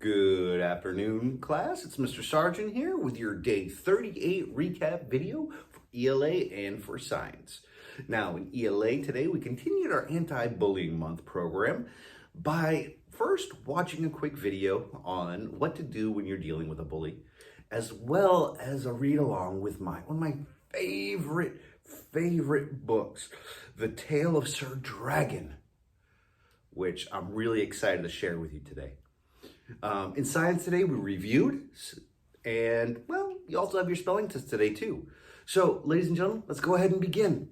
Good afternoon, class. It's Mr. Sargent here with your Day 38 recap video for ELA and for Science. Now, in ELA today, we continued our Anti-Bullying Month program by first watching a quick video on what to do when you're dealing with a bully, as well as a read-along with one of my favorite books, The Tale of Sir Dragon, which I'm really excited to share with you today. In Science today, we reviewed, and, well, you also have your spelling test today, too. So, ladies and gentlemen, let's go ahead and begin.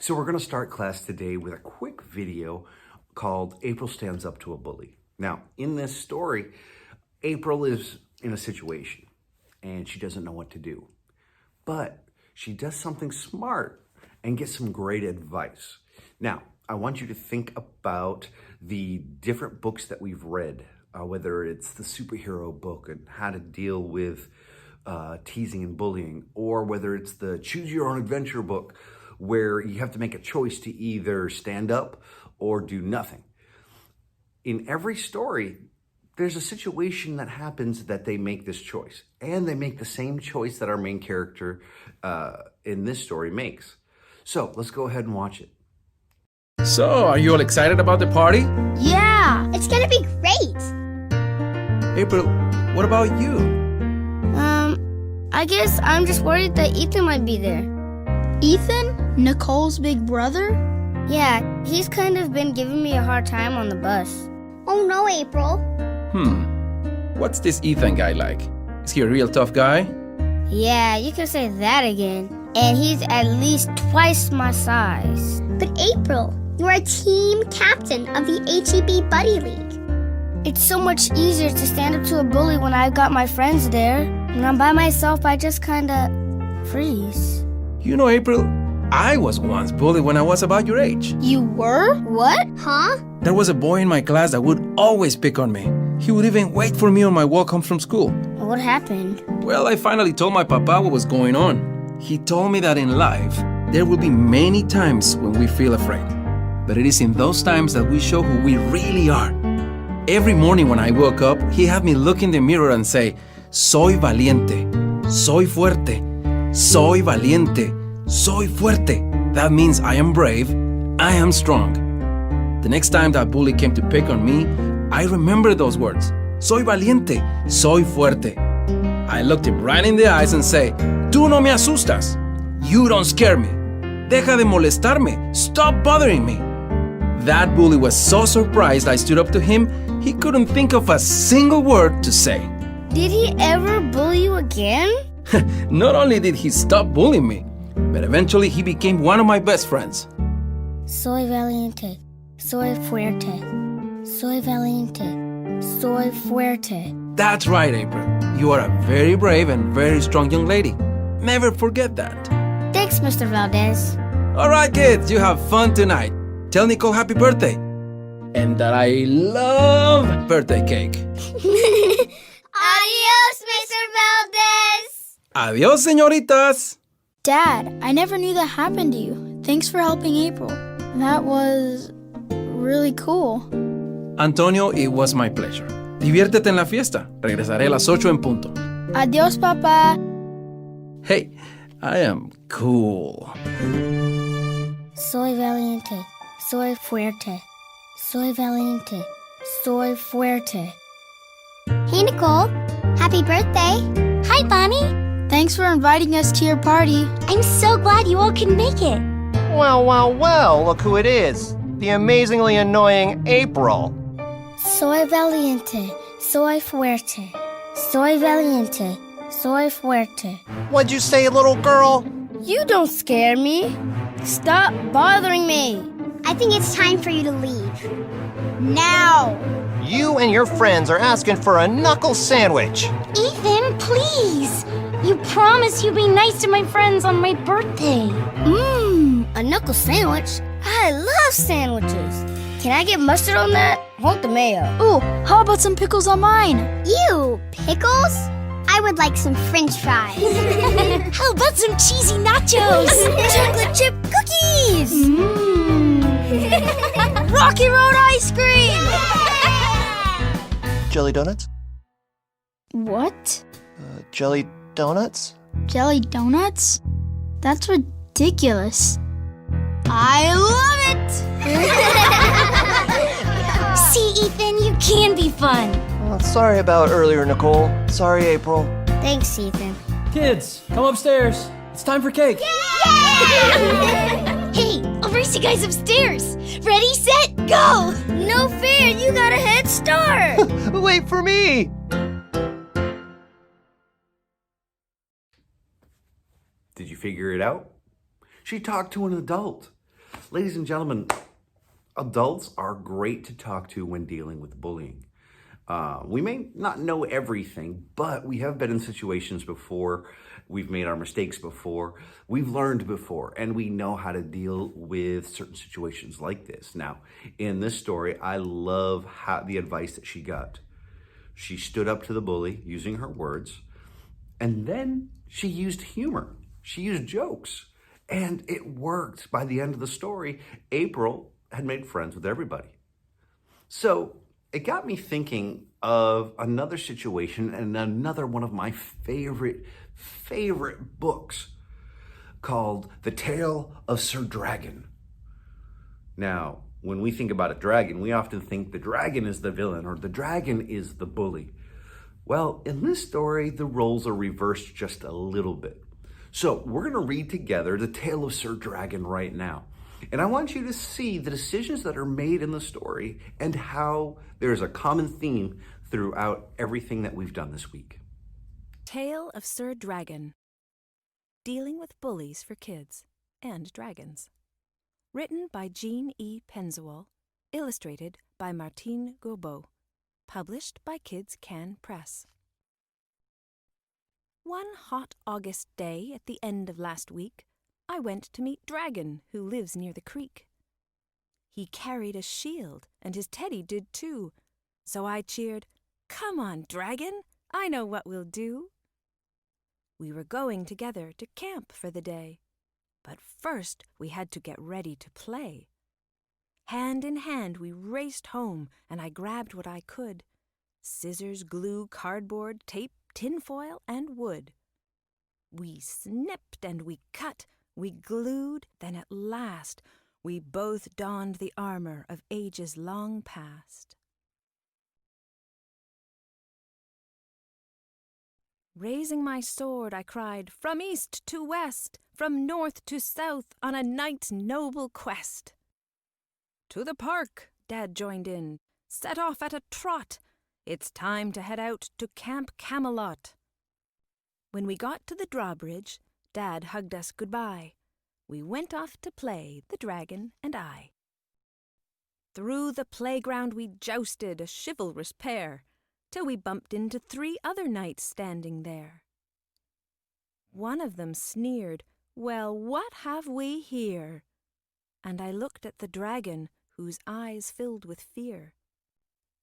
So we're going to start class today with a quick video called April Stands Up to a Bully. Now, in this story, April is in a situation, and she doesn't know what to do. But she does something smart and gets some great advice. Now, I want you to think about the different books that we've read, whether it's the superhero book and how to deal with teasing and bullying, or whether it's the Choose Your Own Adventure book, where you have to make a choice to either stand up or do nothing. In every story, there's a situation that happens that they make this choice, and they make the same choice that our main character in this story makes. So let's go ahead and watch it. So, are you all excited about the party? Yeah, it's gonna be great. April, what about you? I guess I'm just worried that Ethan might be there. Ethan? Nicole's big brother? Yeah, he's kind of been giving me a hard time on the bus. Oh no, April. What's this Ethan guy like? Is he a real tough guy? Yeah, you can say that again. And he's at least twice my size. But April, you're a team captain of the HEB Buddy League. It's so much easier to stand up to a bully when I've got my friends there. When I'm by myself, I just kinda freeze. You know, April, I was once bullied when I was about your age. You were? What? Huh? There was a boy in my class that would always pick on me. He would even wait for me on my walk home from school. What happened? Well, I finally told my papa what was going on. He told me that in life, there will be many times when we feel afraid. But it is in those times that we show who we really are. Every morning when I woke up, he had me look in the mirror and say, "Soy valiente, soy fuerte, soy valiente, soy fuerte." That means I am brave, I am strong. The next time that bully came to pick on me, I remembered those words. Soy valiente, soy fuerte. I looked him right in the eyes and say, "Tú no me asustas. You don't scare me. Deja de molestarme. Stop bothering me." That bully was so surprised I stood up to him, he couldn't think of a single word to say. Did he ever bully you again? Not only did he stop bullying me, but eventually he became one of my best friends. Soy valiente, soy fuerte, soy valiente, soy fuerte. That's right, April. You are a very brave and very strong young lady. Never forget that. Thanks, Mr. Valdez. All right, kids, you have fun tonight. Tell Nicole happy birthday. And that I love birthday cake. Adios, Mr. Valdez. Adios, señoritas. Dad, I never knew that happened to you. Thanks for helping April. That was really cool. Antonio, it was my pleasure. Diviértete en la fiesta. Regresaré a las 8 en punto. Adios, Papa. Hey, I am cool. Soy valiente, soy fuerte, soy valiente, soy fuerte. Hey, Nicole. Happy birthday. Hi, Bonnie. Thanks for inviting us to your party. I'm so glad you all could make it. Well, look who it is. The amazingly annoying April. Soy valiente, soy fuerte, soy valiente, soy fuerte. What'd you say, little girl? You don't scare me. Stop bothering me. I think it's time for you to leave. Now. You and your friends are asking for a knuckle sandwich. Ethan, please. You promised you'd be nice to my friends on my birthday. A knuckle sandwich? I love sandwiches. Can I get mustard on that? I want the mayo. Ooh, how about some pickles on mine? Ew, pickles? I would like some french fries. How about some cheesy nachos? Chocolate chip cookies! Rocky Road ice cream! Jelly donuts? What? Jelly donuts? Jelly donuts? That's ridiculous. I love it! See, Ethan, you can be fun. Sorry about earlier, Nicole. Sorry, April. Thanks, Ethan. Kids, come upstairs. It's time for cake. Hey, I'll race you guys upstairs. Ready, set, go! No fair, you got a head start. Wait for me! Did you figure it out? She talked to an adult. Ladies and gentlemen, adults are great to talk to when dealing with bullying. We may not know everything, but we have been in situations before. We've made our mistakes before. We've learned before, and we know how to deal with certain situations like this. Now, in this story, I love the advice that she got. She stood up to the bully using her words, and then she used humor. She used jokes, and it worked. By the end of the story, April had made friends with everybody. So it got me thinking of another situation and another one of my favorite books called The Tale of Sir Dragon. Now, when we think about a dragon, we often think the dragon is the villain or the dragon is the bully. Well, in this story, the roles are reversed just a little bit. So we're going to read together The Tale of Sir Dragon right now. And I want you to see the decisions that are made in the story and how there's a common theme throughout everything that we've done this week. Tale of Sir Dragon. Dealing with bullies for kids and dragons. Written by Jean E. Penzuel. Illustrated by Martine Gobot. Published by Kids Can Press. One hot August day at the end of last week, I went to meet Dragon, who lives near the creek. He carried a shield, and his teddy did too. So I cheered, "Come on, Dragon, I know what we'll do." We were going together to camp for the day, but first we had to get ready to play. Hand in hand we raced home, and I grabbed what I could: scissors, glue, cardboard, tape, tinfoil, and wood. We snipped and we cut, we glued, then at last we both donned the armor of ages long past. Raising my sword, I cried, "From east to west, from north to south, on a knight's noble quest." "To the park," Dad joined in, "set off at a trot. It's time to head out to Camp Camelot." When we got to the drawbridge, Dad hugged us goodbye. We went off to play, the dragon and I. Through the playground we jousted, a chivalrous pair, till we bumped into 3 other knights standing there. One of them sneered, "Well, what have we here?" And I looked at the dragon, whose eyes filled with fear.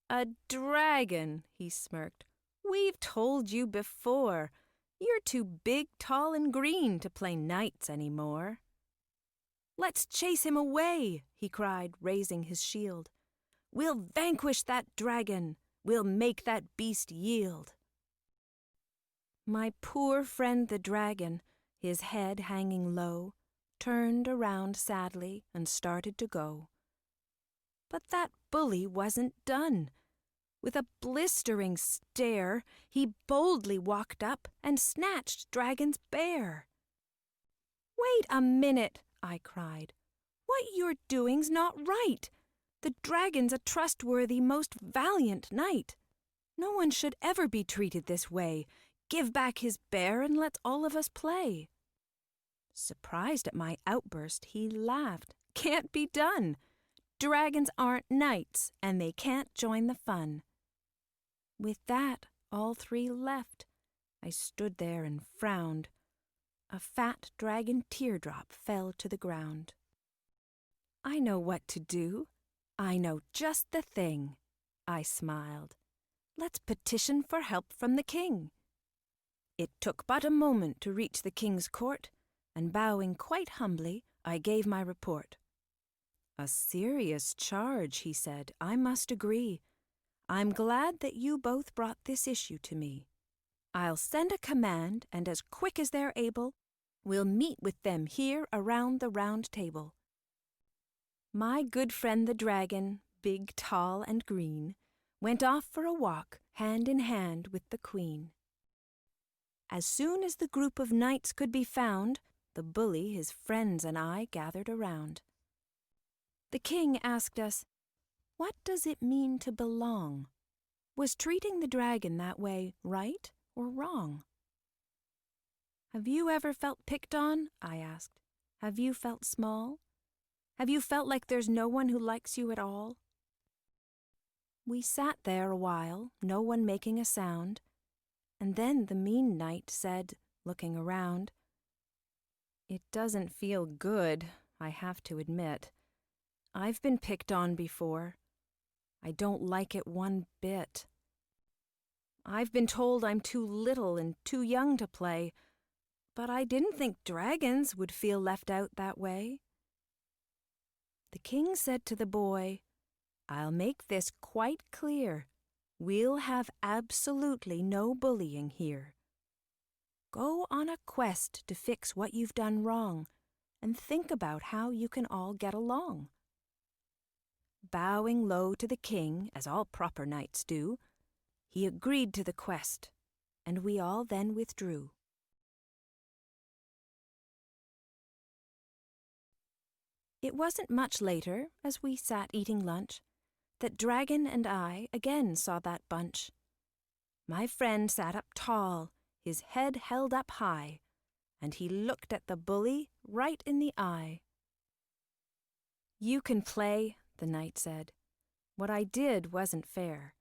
"A dragon," he smirked. "We've told you before. You're too big, tall, and green to play knights anymore." "Let's chase him away," he cried, raising his shield. "We'll vanquish that dragon. We'll make that beast yield." My poor friend the dragon, his head hanging low, turned around sadly and started to go. But that bully wasn't done. With a blistering stare, he boldly walked up and snatched Dragon's bear. "Wait a minute," I cried. "What you're doing's not right. The dragon's a trustworthy, most valiant knight. No one should ever be treated this way. Give back his bear and let's all of us play." Surprised at my outburst, he laughed. "Can't be done. Dragons aren't knights, and they can't join the fun." With that, all 3 left. I stood there and frowned. A fat dragon teardrop fell to the ground. "I know what to do. I know just the thing," I smiled. "Let's petition for help from the king." It took but a moment to reach the king's court, and bowing quite humbly, I gave my report. "A serious charge," he said, "I must agree. I'm glad that you both brought this issue to me. I'll send a command, and as quick as they're able, we'll meet with them here around the round table. My good friend the dragon, big, tall, and green, went off for a walk hand in hand with the queen. As soon as the group of knights could be found, the bully, his friends, and I gathered around. The king asked us, "What does it mean to belong? Was treating the dragon that way right or wrong?" "Have you ever felt picked on?" I asked. "Have you felt small? Have you felt like there's no one who likes you at all?" We sat there a while, no one making a sound, and then the mean knight said, looking around, "It doesn't feel good, I have to admit. I've been picked on before. I don't like it one bit. I've been told I'm too little and too young to play, but I didn't think dragons would feel left out that way." The king said to the boy, "I'll make this quite clear. We'll have absolutely no bullying here. Go on a quest to fix what you've done wrong, and think about how you can all get along." Bowing low to the king, as all proper knights do, he agreed to the quest, and we all then withdrew. It wasn't much later, as we sat eating lunch, that Dragon and I again saw that bunch. My friend sat up tall, his head held up high, and he looked at the bully right in the eye. "You can play," the knight said. "What I did wasn't fair."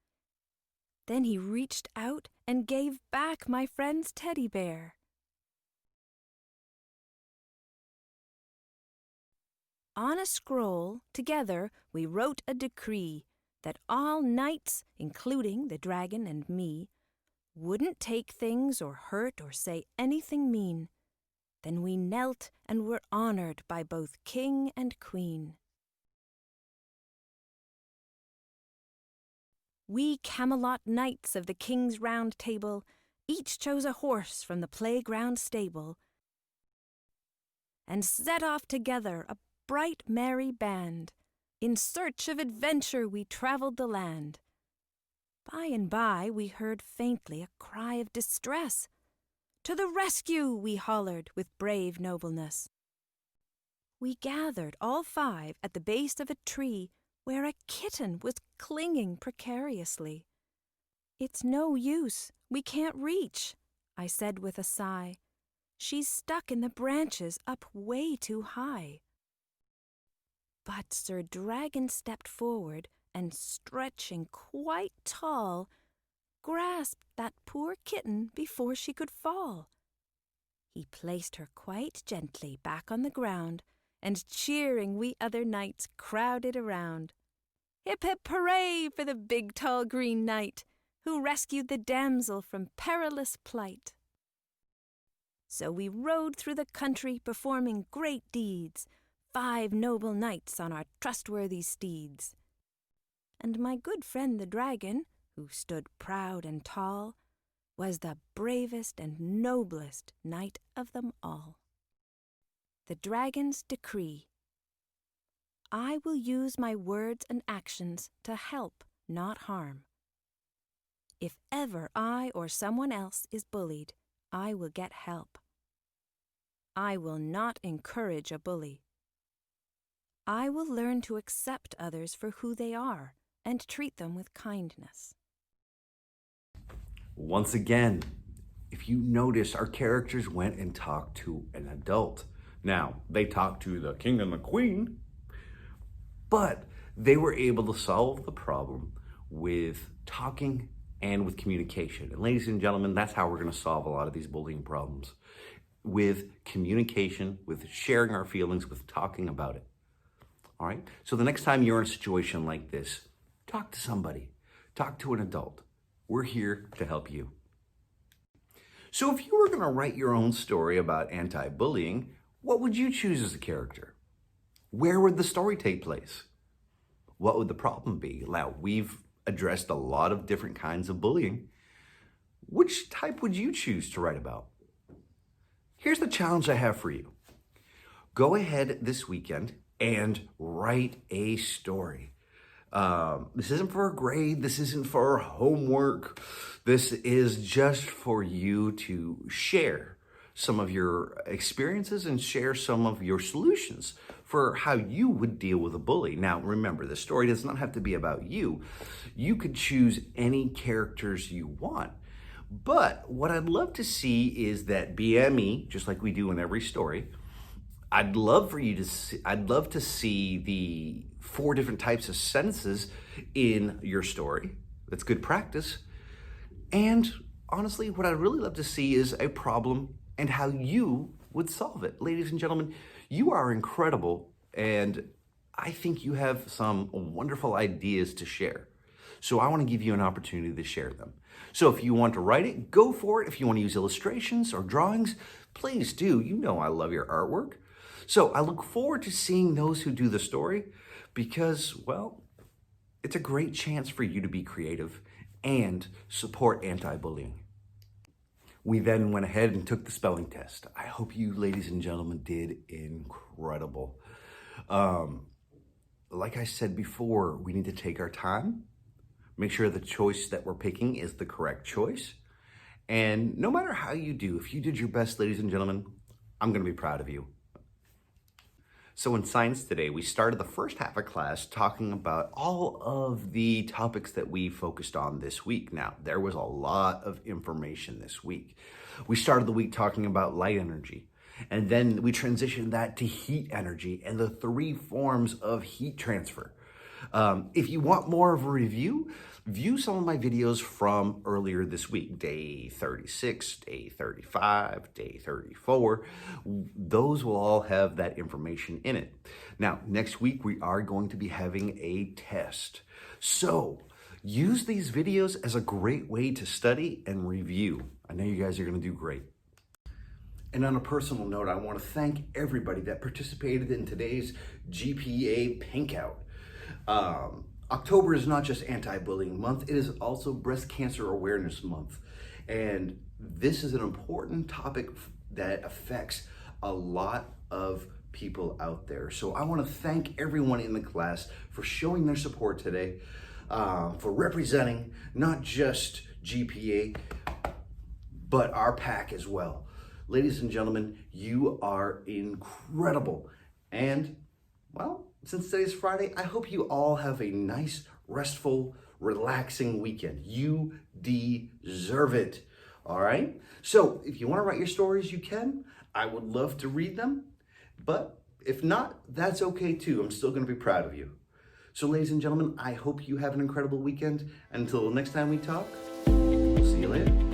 Then he reached out and gave back my friend's teddy bear. On a scroll, together, we wrote a decree that all knights, including the dragon and me, wouldn't take things or hurt or say anything mean. Then we knelt and were honored by both king and queen. We Camelot knights of the King's Round Table each chose a horse from the playground stable and set off together, a bright merry band. In search of adventure we traveled the land. By and by we heard faintly a cry of distress. "To the rescue!" we hollered with brave nobleness. We gathered, all five, at the base of a tree where a kitten was clinging precariously. "It's no use, we can't reach," I said with a sigh. "She's stuck in the branches up way too high." But Sir Dragon stepped forward and, stretching quite tall, grasped that poor kitten before she could fall. He placed her quite gently back on the ground, and cheering we other knights crowded around. "Hip, hip, hooray for the big, tall, green knight, who rescued the damsel from perilous plight." So we rode through the country performing great deeds, 5 noble knights on our trustworthy steeds. And my good friend the dragon, who stood proud and tall, was the bravest and noblest knight of them all. The dragon's decree: I will use my words and actions to help, not harm. If ever I or someone else is bullied, I will get help. I will not encourage a bully. I will learn to accept others for who they are and treat them with kindness. Once again, if you notice, our characters went and talked to an adult. Now, they talked to the king and the queen, but they were able to solve the problem with talking and with communication. And ladies and gentlemen, that's how we're going to solve a lot of these bullying problems. With communication, with sharing our feelings, with talking about it. All right? So the next time you're in a situation like this, talk to somebody. Talk to an adult. We're here to help you. So if you were going to write your own story about anti-bullying, what would you choose as a character? Where would the story take place? What would the problem be? Now, we've addressed a lot of different kinds of bullying. Which type would you choose to write about? Here's the challenge I have for you. Go ahead this weekend and write a story. This isn't for a grade. This isn't for homework. This is just for you to share some of your experiences and share some of your solutions for how you would deal with a bully. Now, remember, the story does not have to be about you. You could choose any characters you want. But what I'd love to see is that BME, just like we do in every story, I'd love to see the 4 different types of sentences in your story. That's good practice. And honestly, what I'd really love to see is a problem and how you would solve it. Ladies and gentlemen, you are incredible, and I think you have some wonderful ideas to share. So I want to give you an opportunity to share them. So if you want to write it, go for it. If you want to use illustrations or drawings, please do. You know I love your artwork. So I look forward to seeing those who do the story because, well, it's a great chance for you to be creative and support anti-bullying. We then went ahead and took the spelling test. I hope you, ladies and gentlemen, did incredible. Like I said before, we need to take our time, make sure the choice that we're picking is the correct choice. And no matter how you do, if you did your best, ladies and gentlemen, I'm going to be proud of you. So in science today, we started the first half of class talking about all of the topics that we focused on this week. Now, there was a lot of information this week. We started the week talking about light energy, and then we transitioned that to heat energy and the 3 forms of heat transfer. If you want more of a review, view some of my videos from earlier this week, day 36, day 35, day 34. Those will all have that information in it. Now, next week, we are going to be having a test. So use these videos as a great way to study and review. I know you guys are going to do great. And on a personal note, I want to thank everybody that participated in today's GPA Pink Out. October is not just anti-bullying month, it is also breast cancer awareness month. And this is an important topic that affects a lot of people out there. So I want to thank everyone in the class for showing their support today, for representing not just GPA, but our pack as well. Ladies and gentlemen, you are incredible. And, well, since today's Friday, I hope you all have a nice, restful, relaxing weekend. You deserve it, all right? So if you want to write your stories, you can. I would love to read them, but if not, that's okay too. I'm still going to be proud of you. So ladies and gentlemen, I hope you have an incredible weekend. Until next time we talk, see you later.